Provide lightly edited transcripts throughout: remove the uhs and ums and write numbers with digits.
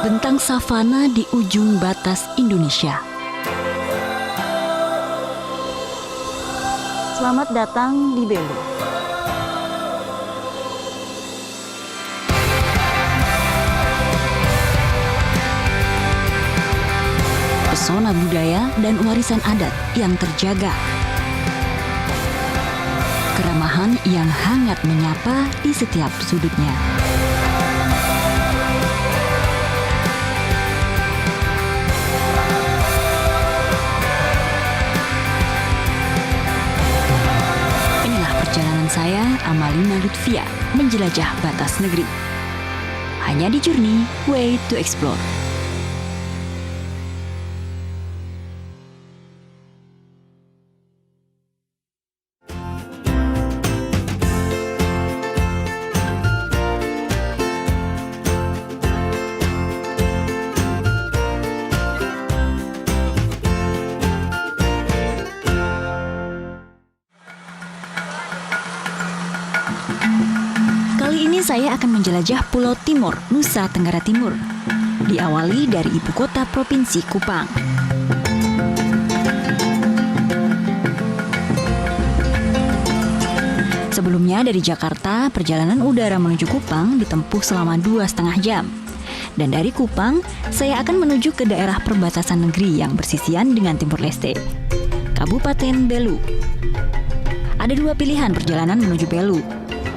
Bentang savana di ujung batas Indonesia. Selamat datang di Belu. Pesona budaya dan warisan adat yang terjaga. Keramahan yang hangat menyapa di setiap sudutnya. Inilah perjalanan saya, Amalina Lutfia, menjelajah batas negeri. Hanya di Journey Way to Explore. Kali ini saya akan menjelajah Pulau Timor, Nusa Tenggara Timur. Diawali dari ibu kota provinsi Kupang. Sebelumnya dari Jakarta, perjalanan udara menuju Kupang ditempuh selama 2,5 jam. Dan dari Kupang, saya akan menuju ke daerah perbatasan negeri yang bersisian dengan Timor Leste, Kabupaten Belu. Ada dua pilihan perjalanan menuju Belu,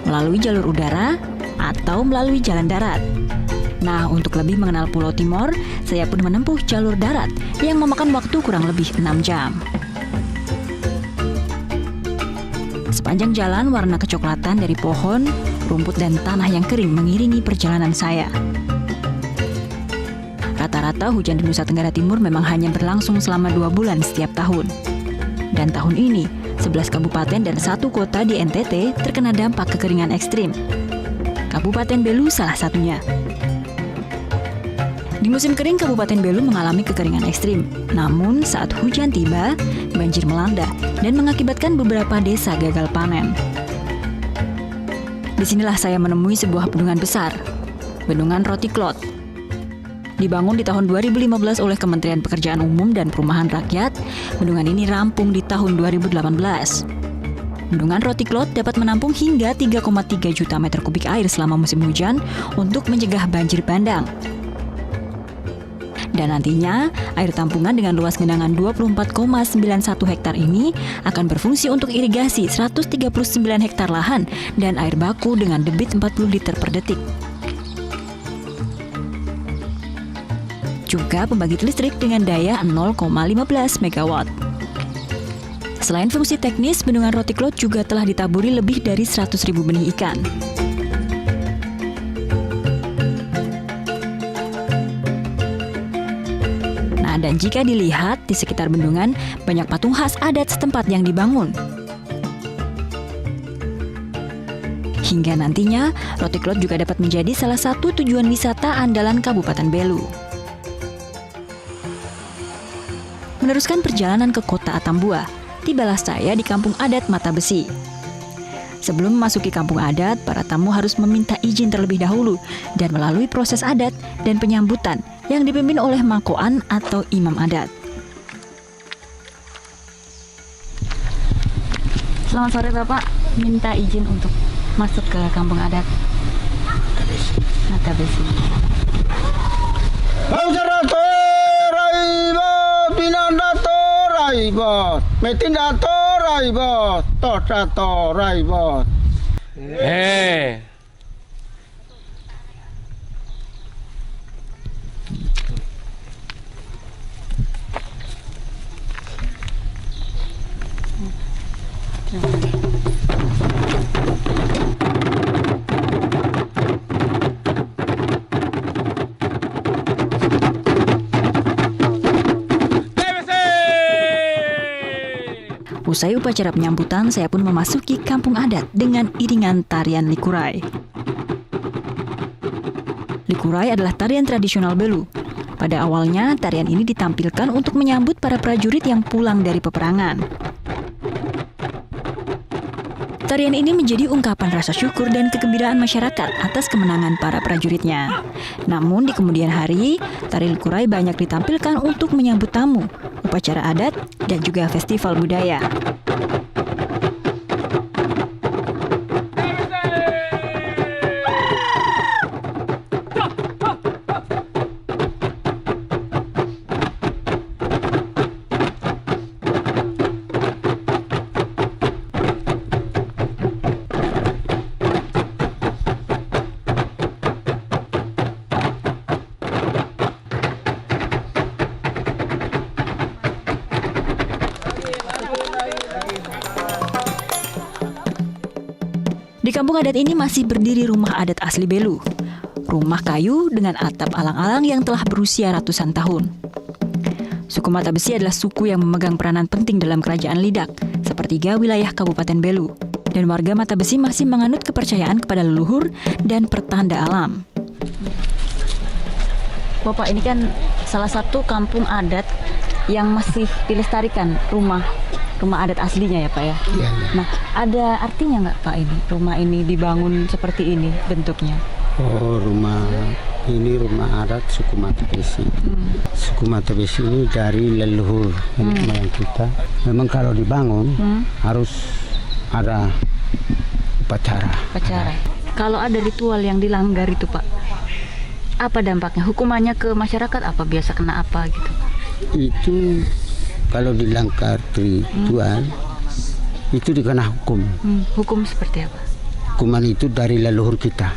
melalui jalur udara atau melalui jalan darat. Nah, untuk lebih mengenal Pulau Timor, saya pun menempuh jalur darat yang memakan waktu kurang lebih 6 jam. Sepanjang jalan, warna kecoklatan dari pohon, rumput dan tanah yang kering mengiringi perjalanan saya. Rata-rata hujan di Nusa Tenggara Timur memang hanya berlangsung selama 2 bulan setiap tahun. Dan tahun ini, 11 kabupaten dan 1 kota di NTT terkena dampak kekeringan ekstrim. Kabupaten Belu salah satunya. Di musim kering, Kabupaten Belu mengalami kekeringan ekstrim. Namun, saat hujan tiba, banjir melanda dan mengakibatkan beberapa desa gagal panen. Disinilah saya menemui sebuah bendungan besar, Bendungan Rotiklot. Dibangun di tahun 2015 oleh Kementerian Pekerjaan Umum dan Perumahan Rakyat, bendungan ini rampung di tahun 2018. Bendungan Rotiklot dapat menampung hingga 3,3 juta meter kubik air selama musim hujan untuk mencegah banjir bandang. Dan nantinya, air tampungan dengan luas genangan 24,91 hektar ini akan berfungsi untuk irigasi 139 hektar lahan dan air baku dengan debit 40 liter per detik. Juga pembangkit listrik dengan daya 0,15 MW. Selain fungsi teknis, Bendungan Rotiklot juga telah ditaburi lebih dari 100.000 benih ikan. Nah, dan jika dilihat di sekitar bendungan, banyak patung khas adat setempat yang dibangun. Hingga nantinya, Rotiklot juga dapat menjadi salah satu tujuan wisata andalan Kabupaten Belu. Meneruskan perjalanan ke kota Atambua, tibalah saya di kampung adat Mata Besi. Sebelum memasuki kampung adat, para tamu harus meminta izin terlebih dahulu dan melalui proses adat dan penyambutan yang dipimpin oleh makoan atau imam adat. Selamat sore Bapak, minta izin untuk masuk ke kampung adat Mata Besi. Raibot, metindato raibot, totato raibot. Usai upacara penyambutan, saya pun memasuki kampung adat dengan iringan tarian Likurai. Likurai adalah tarian tradisional Belu. Pada awalnya, tarian ini ditampilkan untuk menyambut para prajurit yang pulang dari peperangan. Tarian ini menjadi ungkapan rasa syukur dan kegembiraan masyarakat atas kemenangan para prajuritnya. Namun di kemudian hari, tari Lukurai banyak ditampilkan untuk menyambut tamu, upacara adat, dan juga festival budaya. Di kampung adat ini masih berdiri rumah adat asli Belu. Rumah kayu dengan atap alang-alang yang telah berusia ratusan tahun. Suku Mata Besi adalah suku yang memegang peranan penting dalam kerajaan Lidak, sepertiga wilayah Kabupaten Belu. Dan warga Mata Besi masih menganut kepercayaan kepada leluhur dan pertanda alam. Bapak, ini kan salah satu kampung adat yang masih dilestarikan rumah adat aslinya ya Pak ya? Iya. Nah, ada artinya nggak Pak ini? Rumah ini dibangun seperti ini bentuknya? Oh, rumah adat suku Mata Besi. Suku Mata Besi ini dari leluhur nenek moyang kita. Memang kalau dibangun harus ada upacara. Kalau ada ritual yang dilanggar itu Pak, apa dampaknya? Hukumannya ke masyarakat apa? Biasa kena apa gitu? Itu kalau dilanggar ritual itu dikena hukum. Hukum seperti apa? Hukuman itu dari leluhur kita.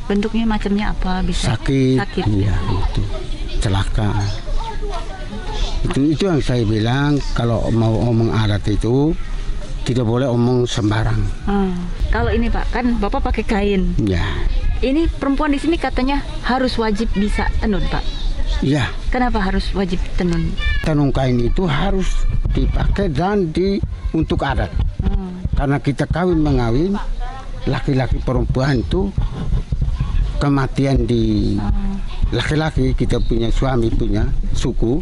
Bentuknya macamnya apa? Bisa Sakit. Iya, itu celaka. Itu yang saya bilang, kalau mau omong adat itu tidak boleh omong sembarang. Kalau ini Pak, kan Bapak pakai kain. Ya. Ini perempuan di sini katanya harus wajib bisa tenun Pak. Iya. Kenapa harus wajib tenun? Tenun kain itu harus dipakai dan untuk adat. Karena kita kawin mengawin, laki-laki perempuan itu kematian di laki-laki, kita punya suami, punya suku,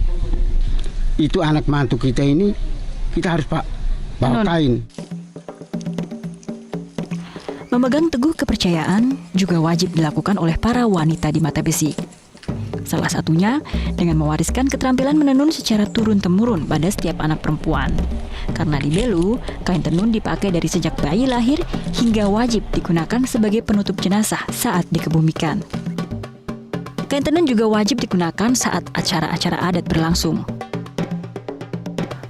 itu anak mantu kita ini kita harus bawa kain. Memegang teguh kepercayaan juga wajib dilakukan oleh para wanita di Mata Besi. Salah satunya dengan mewariskan keterampilan menenun secara turun-temurun pada setiap anak perempuan. Karena di Belu, kain tenun dipakai dari sejak bayi lahir hingga wajib digunakan sebagai penutup jenazah saat dikebumikan. Kain tenun juga wajib digunakan saat acara-acara adat berlangsung.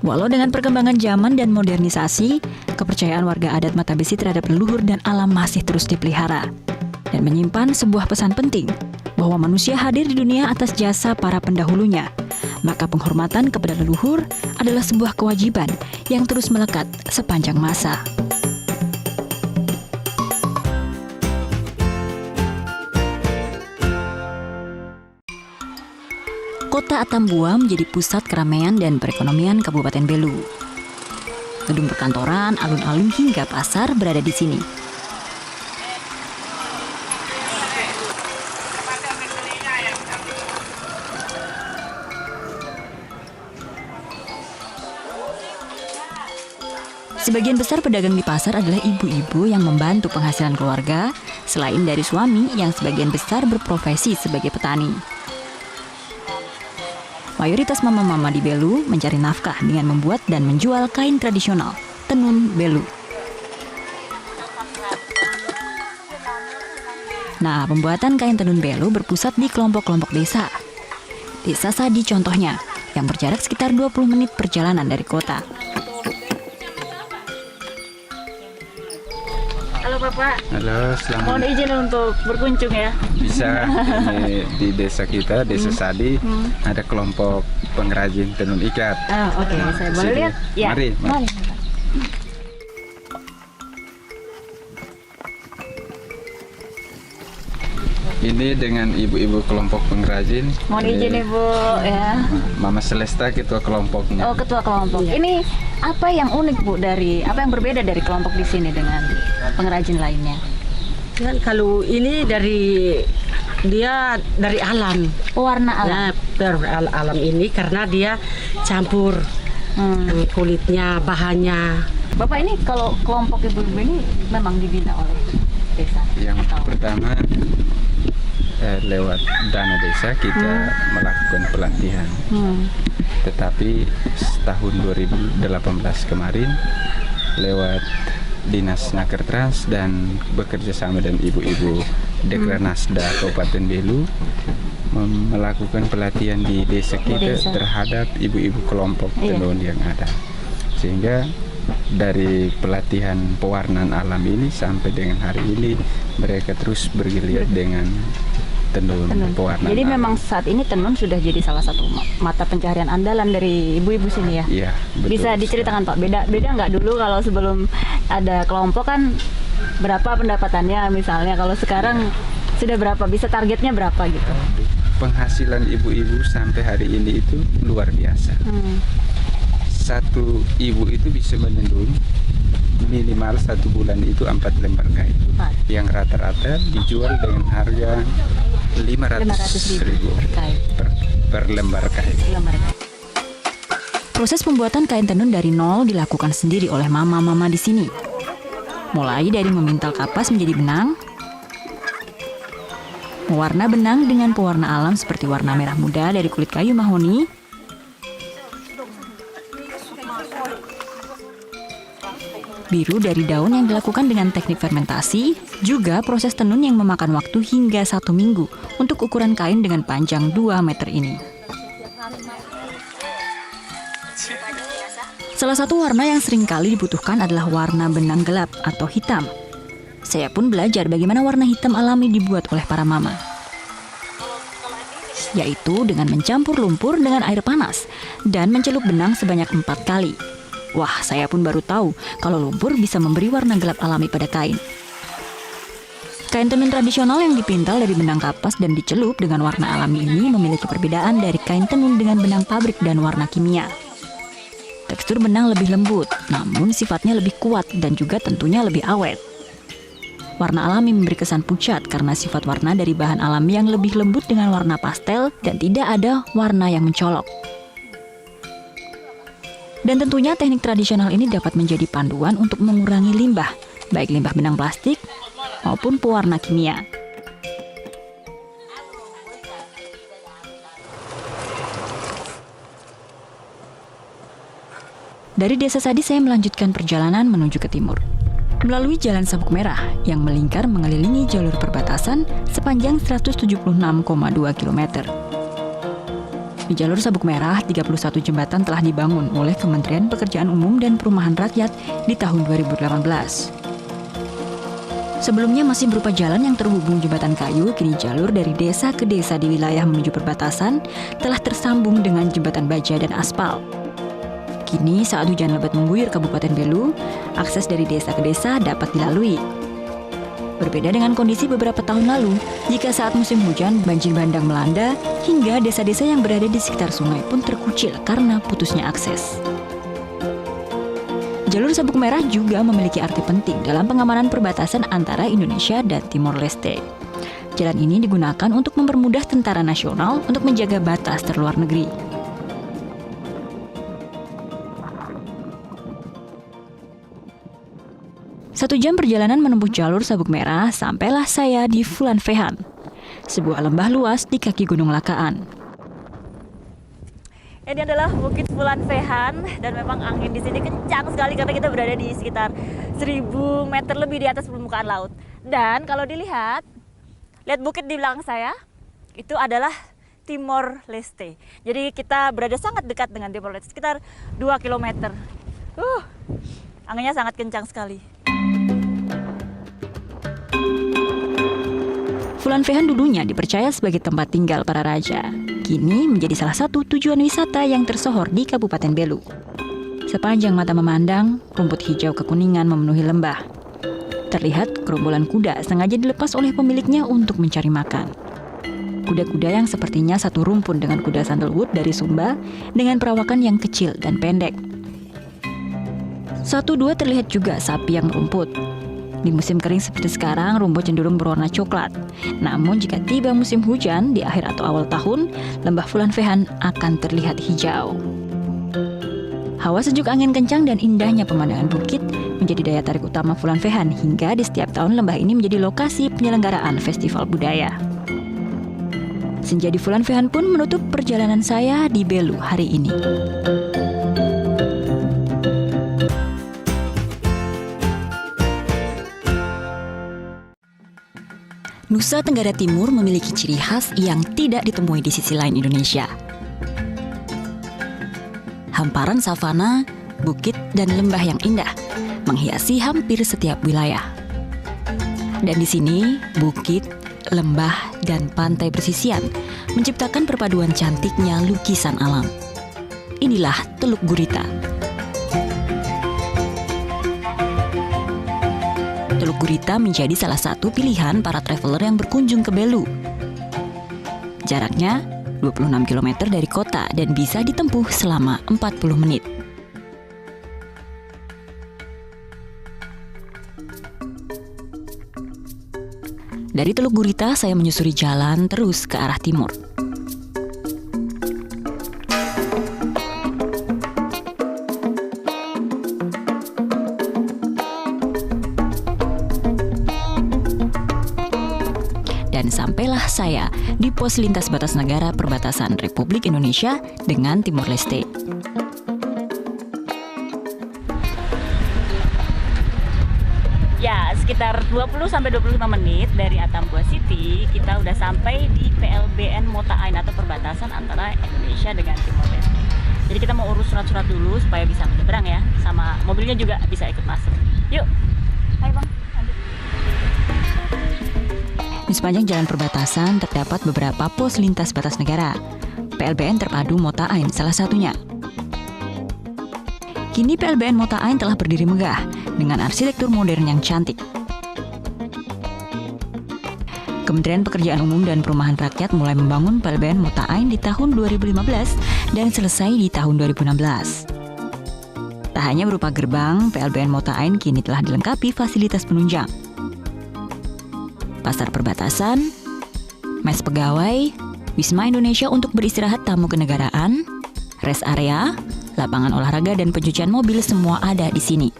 Walau dengan perkembangan zaman dan modernisasi, kepercayaan warga adat Mata Besi terhadap leluhur dan alam masih terus dipelihara dan menyimpan sebuah pesan penting bahwa manusia hadir di dunia atas jasa para pendahulunya. Maka penghormatan kepada leluhur adalah sebuah kewajiban yang terus melekat sepanjang masa. Kota Atambua menjadi pusat keramaian dan perekonomian Kabupaten Belu. Gedung perkantoran, alun-alun hingga pasar berada di sini. Sebagian besar pedagang di pasar adalah ibu-ibu yang membantu penghasilan keluarga, selain dari suami yang sebagian besar berprofesi sebagai petani. Mayoritas mama-mama di Belu mencari nafkah dengan membuat dan menjual kain tradisional, tenun Belu. Nah, pembuatan kain tenun Belu berpusat di kelompok-kelompok desa. Desa Sadi contohnya, yang berjarak sekitar 20 menit perjalanan dari kota. Halo Bapak. Halo, selamat. Mohon izin untuk berkunjung ya. Bisa. Ini di desa kita, Desa Sadi, ada kelompok pengrajin tenun ikat. Oke, saya boleh sini. lihat? Ya. Mari. Ini dengan ibu-ibu kelompok pengrajin. Mohon izin Ibu ya. Mama Celesta ketua kelompoknya. Oh, ketua kelompok. Ini apa yang unik Bu apa yang berbeda dari kelompok di sini dengan pengrajin lainnya? Kan kalau ini dia dari alam. Oh, warna alam. Alam ini karena dia campur kulitnya, bahannya Bapak ini kalau kelompok ibu-ibu ini memang dibina oleh desa? Yang Atau- pertama lewat dana desa kita melakukan pelatihan. Tetapi tahun 2018 kemarin lewat Dinas Nakertrans dan bekerja sama dengan ibu-ibu Dekranasda Kabupaten Belu melakukan pelatihan di desa kita Desa. terhadap ibu-ibu kelompok Iya. tenun yang ada. Sehingga dari pelatihan pewarnaan alam ini sampai dengan hari ini mereka terus bergeliat dengan tenun pewarnaan Jadi alam. memang saat ini tenun sudah jadi salah satu mata pencaharian andalan dari ibu-ibu sini ya? Iya, betul Bisa diceritakan Pak, beda nggak dulu kalau sebelum ada kelompok kan berapa pendapatannya misalnya, kalau sekarang sudah berapa, bisa targetnya berapa gitu? penghasilan ibu-ibu sampai hari ini itu luar biasa. Satu ibu itu bisa menenun minimal 1 bulan itu 4 lembar kain. Yang rata-rata dijual dengan harga 500.000 per lembar kain. Proses pembuatan kain tenun dari nol dilakukan sendiri oleh mama-mama di sini. Mulai dari memintal kapas menjadi benang, mewarna benang dengan pewarna alam seperti warna merah muda dari kulit kayu mahoni, biru dari daun yang dilakukan dengan teknik fermentasi, juga proses tenun yang memakan waktu hingga 1 minggu untuk ukuran kain dengan panjang 2 meter ini. Salah satu warna yang sering kali dibutuhkan adalah warna benang gelap atau hitam. Saya pun belajar bagaimana warna hitam alami dibuat oleh para mama, yaitu dengan mencampur lumpur dengan air panas dan mencelup benang sebanyak 4 kali. Wah, saya pun baru tahu kalau lumpur bisa memberi warna gelap alami pada kain. Kain tenun tradisional yang dipintal dari benang kapas dan dicelup dengan warna alami ini memiliki perbedaan dari kain tenun dengan benang pabrik dan warna kimia. Tekstur benang lebih lembut, namun sifatnya lebih kuat dan juga tentunya lebih awet. Warna alami memberi kesan pucat karena sifat warna dari bahan alami yang lebih lembut dengan warna pastel dan tidak ada warna yang mencolok. Dan tentunya teknik tradisional ini dapat menjadi panduan untuk mengurangi limbah, baik limbah benang plastik maupun pewarna kimia. Dari Desa Sadi saya melanjutkan perjalanan menuju ke timur, melalui Jalan Sabuk Merah yang melingkar mengelilingi jalur perbatasan sepanjang 176,2 km. Di jalur Sabuk Merah, 31 jembatan telah dibangun oleh Kementerian Pekerjaan Umum dan Perumahan Rakyat di tahun 2018. Sebelumnya masih berupa jalan yang terhubung jembatan kayu, kini jalur dari desa ke desa di wilayah menuju perbatasan telah tersambung dengan jembatan baja dan aspal. Kini saat hujan lebat mengguyur Kabupaten Belu, akses dari desa ke desa dapat dilalui. Berbeda dengan kondisi beberapa tahun lalu, jika saat musim hujan banjir bandang melanda, hingga desa-desa yang berada di sekitar sungai pun terkucil karena putusnya akses. Jalur Sabuk Merah juga memiliki arti penting dalam pengamanan perbatasan antara Indonesia dan Timor Leste. Jalan ini digunakan untuk mempermudah tentara nasional untuk menjaga batas terluar negeri. 1 jam perjalanan menempuh jalur Sabuk Merah, sampailah saya di Fulan Fehan, sebuah lembah luas di kaki Gunung Lakaan. Ini adalah Bukit Fulan Fehan dan memang angin di sini kencang sekali karena kita berada di sekitar 1000 meter lebih di atas permukaan laut. Dan kalau lihat bukit di belakang saya, itu adalah Timor Leste. Jadi kita berada sangat dekat dengan Timor Leste, sekitar 2 km. Anginnya sangat kencang sekali. Fulan Fehan dulunya dipercaya sebagai tempat tinggal para raja. Kini menjadi salah satu tujuan wisata yang tersohor di Kabupaten Belu. Sepanjang mata memandang, rumput hijau kekuningan memenuhi lembah. Terlihat gerombolan kuda sengaja dilepas oleh pemiliknya untuk mencari makan. Kuda-kuda yang sepertinya satu rumpun dengan kuda sandalwood dari Sumba dengan perawakan yang kecil dan pendek. 1-2 terlihat juga sapi yang rumput. Di musim kering seperti sekarang, rumput cenderung berwarna coklat. Namun jika tiba musim hujan di akhir atau awal tahun, lembah Fulan Fehan akan terlihat hijau. Hawa sejuk, angin kencang, dan indahnya pemandangan bukit menjadi daya tarik utama Vulan Vehan hingga di setiap tahun lembah ini menjadi lokasi penyelenggaraan festival budaya. Senja di Vulan Vehan pun menutup perjalanan saya di Belu hari ini. Nusa Tenggara Timur memiliki ciri khas yang tidak ditemui di sisi lain Indonesia. Hamparan savana, bukit, dan lembah yang indah menghiasi hampir setiap wilayah. Dan di sini, bukit, lembah, dan pantai bersisian menciptakan perpaduan cantiknya lukisan alam. Inilah Teluk Gurita. Teluk Gurita menjadi salah satu pilihan para traveler yang berkunjung ke Belu. Jaraknya 26 km dari kota dan bisa ditempuh selama 40 menit. Dari Teluk Gurita, saya menyusuri jalan terus ke arah timur. Dan sampailah saya di pos lintas batas negara perbatasan Republik Indonesia dengan Timor Leste. Ya, sekitar 20-25 menit dari Atambua City, kita udah sampai di PLBN Mota Ain atau perbatasan antara Indonesia dengan Timor Leste. Jadi kita mau urus surat-surat dulu supaya bisa menyeberang ya, sama mobilnya juga bisa ikut masuk. Yuk, ayo Bang. Di sepanjang jalan perbatasan terdapat beberapa pos lintas batas negara. PLBN Terpadu Mota Ain salah satunya. Kini PLBN Mota Ain telah berdiri megah dengan arsitektur modern yang cantik. Kementerian Pekerjaan Umum dan Perumahan Rakyat mulai membangun PLBN Mota Ain di tahun 2015 dan selesai di tahun 2016. Tak hanya berupa gerbang, PLBN Mota Ain kini telah dilengkapi fasilitas penunjang. Pasar perbatasan, mes pegawai, Wisma Indonesia untuk beristirahat tamu kenegaraan, rest area, lapangan olahraga dan pencucian mobil semua ada di sini.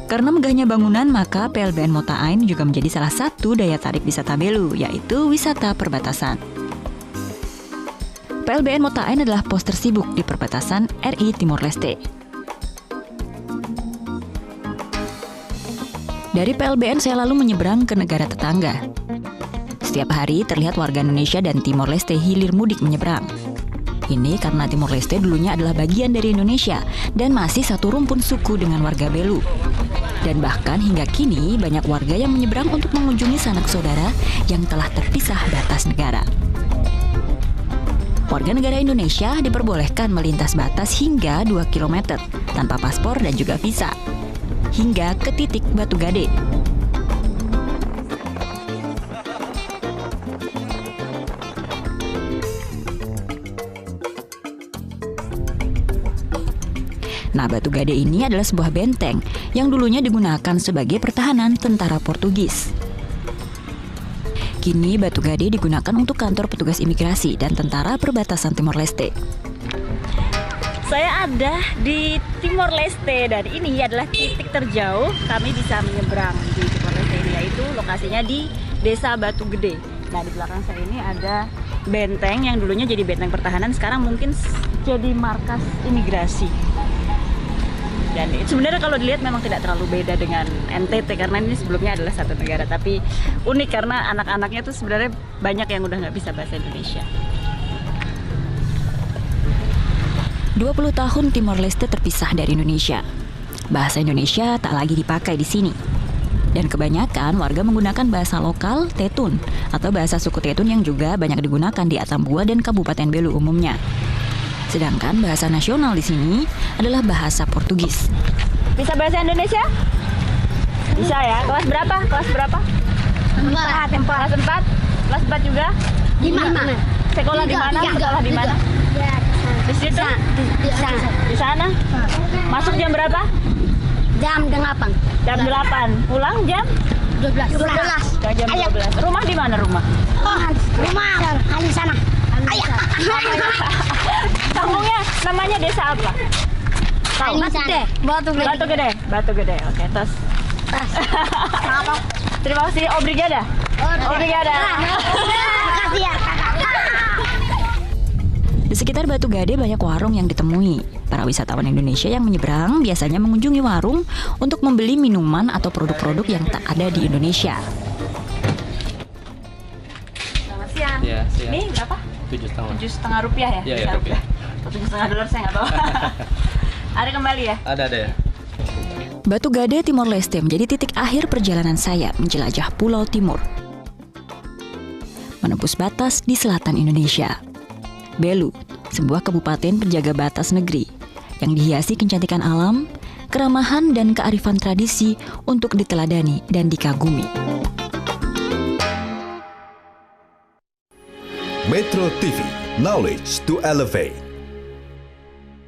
Karena megahnya bangunan, maka PLBN Mota Ain juga menjadi salah satu daya tarik wisata Belu, yaitu wisata perbatasan. PLBN Mota Ain adalah pos tersibuk di perbatasan RI Timor Leste. Dari PLBN saya lalu menyeberang ke negara tetangga. Setiap hari terlihat warga Indonesia dan Timor Leste hilir mudik menyeberang. Ini karena Timor Leste dulunya adalah bagian dari Indonesia dan masih satu rumpun suku dengan warga Belu. Dan bahkan hingga kini banyak warga yang menyeberang untuk mengunjungi sanak saudara yang telah terpisah batas negara. Warga negara Indonesia diperbolehkan melintas batas hingga 2 km tanpa paspor dan juga visa, hingga ke titik Batu Gade. Nah, Batu Gade ini adalah sebuah benteng yang dulunya digunakan sebagai pertahanan tentara Portugis. Kini Batu Gade digunakan untuk kantor petugas imigrasi dan tentara perbatasan Timor Leste. Saya ada di Timor Leste dan ini adalah titik terjauh kami bisa menyeberang di Timor Leste ini, yaitu lokasinya di Desa Batu Gede. Nah, di belakang saya ini ada benteng yang dulunya jadi benteng pertahanan, sekarang mungkin jadi markas imigrasi. Dan sebenarnya kalau dilihat memang tidak terlalu beda dengan NTT karena ini sebelumnya adalah satu negara, tapi unik karena anak-anaknya tuh sebenarnya banyak yang udah nggak bisa bahasa Indonesia. 20 tahun Timor Leste terpisah dari Indonesia. Bahasa Indonesia tak lagi dipakai di sini. Dan kebanyakan warga menggunakan bahasa lokal Tetun atau bahasa suku Tetun yang juga banyak digunakan di Atambua dan Kabupaten Belu umumnya. Sedangkan bahasa nasional di sini adalah bahasa Portugis. Bisa bahasa Indonesia? Bisa ya. Kelas berapa? Kelas berapa? 4. Kelas 4? Kelas 4 juga? 5. Sekolah di mana? Sekolah di mana? Di situ? Di sana? Masuk jam berapa? Jam 8. Jam 8. Pulang jam? 12. Jam 12. Rumah di mana rumah? Rumah di sana. Ayah. Kampungnya namanya desa apa? Tahu? Batu Gede. Batu Gede. Oke, terus. Terima kasih, obrigada. Obrigada. Makasih ya. Di sekitar Batu Gade banyak warung yang ditemui. Para wisatawan Indonesia yang menyeberang biasanya mengunjungi warung untuk membeli minuman atau produk-produk yang tak ada di Indonesia. Selamat siang. Iya, siang. Ini berapa? 7,5. $7,5 ya? Iya, Bisa rupiah. Atau $7,5 saya nggak tahu. Ada kembali ya? Ada ya. Batu Gade, Timor Leste menjadi titik akhir perjalanan saya menjelajah Pulau Timur. Menembus batas di selatan Indonesia. Belu, sebuah kabupaten penjaga batas negeri yang dihiasi kecantikan alam, keramahan dan kearifan tradisi untuk diteladani dan dikagumi. Metro TV, knowledge to elevate.